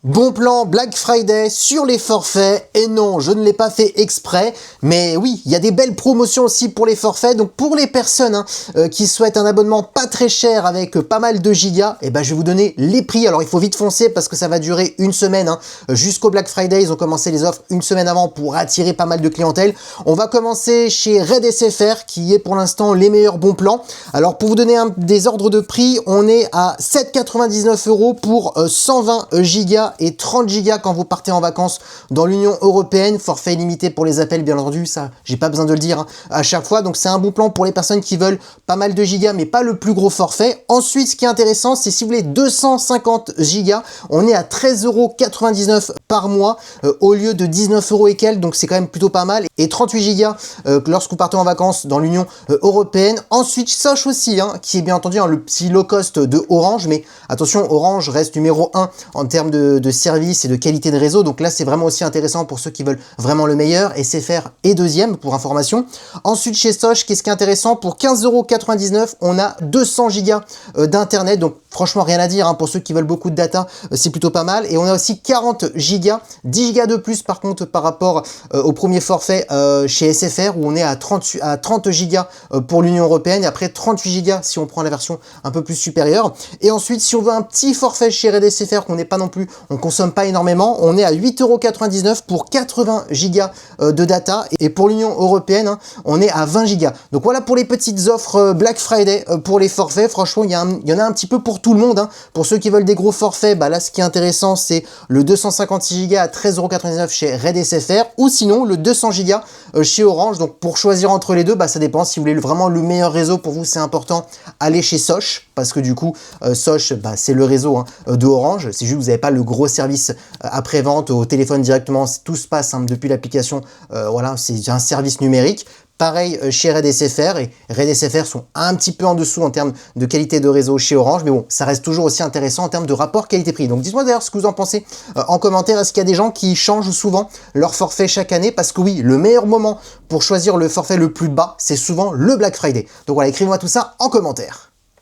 Bon plan Black Friday sur les forfaits, et non, je ne l'ai pas fait exprès, mais oui, il y a des belles promotions aussi pour les forfaits, donc pour les personnes qui souhaitent un abonnement pas très cher avec pas mal de gigas, et ben je vais vous donner les prix. Alors il faut vite foncer parce que ça va durer une semaine, jusqu'au Black Friday, ils ont commencé les offres une semaine avant pour attirer pas mal de clientèle. On va commencer chez Red SFR qui est pour l'instant les meilleurs bons plans. Alors pour vous donner des ordres de prix, on est à 7,99 € pour 120 gigas et 30 gigas quand vous partez en vacances dans l'Union Européenne, forfait illimité pour les appels bien entendu, ça j'ai pas besoin de le dire à chaque fois, donc c'est un bon plan pour les personnes qui veulent pas mal de gigas mais pas le plus gros forfait. Ensuite ce qui est intéressant, c'est si vous voulez 250 gigas, on est à 13,99 € par mois au lieu de 19 € et quelques, donc c'est quand même plutôt pas mal, et 38 gigas lorsque vous partez en vacances dans l'Union Européenne. Ensuite Sosh aussi, qui est bien entendu le petit low cost de Orange, mais attention, Orange reste numéro 1 en termes de service et de qualité de réseau, donc là c'est vraiment aussi intéressant pour ceux qui veulent vraiment le meilleur. SFR est deuxième pour information. Ensuite chez Sosh, qu'est-ce qui est intéressant, pour 15,99 €, on a 200 gigas d'internet, donc franchement rien à dire, pour ceux qui veulent beaucoup de data, c'est plutôt pas mal. Et on a aussi 40 gigas, 10 gigas de plus par contre par rapport au premier forfait chez SFR, où on est à 30 gigas pour l'Union Européenne, et après 38 gigas si on prend la version un peu plus supérieure. Et ensuite si on veut un petit forfait chez Red SFR, qu'on n'est pas non plus, on consomme pas énormément, on est à 8,99 € pour 80 gigas de data, et pour l'Union Européenne, on est à 20 gigas. Donc voilà pour les petites offres Black Friday pour les forfaits. Franchement, il y en a un petit peu pour tout le monde. Pour ceux qui veulent des gros forfaits, là ce qui est intéressant, c'est le 256 Go à 13,99 € chez Red SFR, ou sinon le 200 Go chez Orange. Donc pour choisir entre les deux, ça dépend. Si vous voulez vraiment le meilleur réseau pour vous, c'est important, aller chez Sosh, parce que du coup Sosh c'est le réseau de Orange. C'est juste que vous n'avez pas le gros service après-vente au téléphone directement, tout se passe depuis l'application, voilà, c'est un service numérique. Pareil chez Red SFR, et Red SFR sont un petit peu en dessous en termes de qualité de réseau chez Orange, mais bon, ça reste toujours aussi intéressant en termes de rapport qualité-prix. Donc dites-moi d'ailleurs ce que vous en pensez en commentaire. Est-ce qu'il y a des gens qui changent souvent leur forfait chaque année? Parce que oui, le meilleur moment pour choisir le forfait le plus bas, c'est souvent le Black Friday. Donc voilà, écrivez-moi tout ça en commentaire.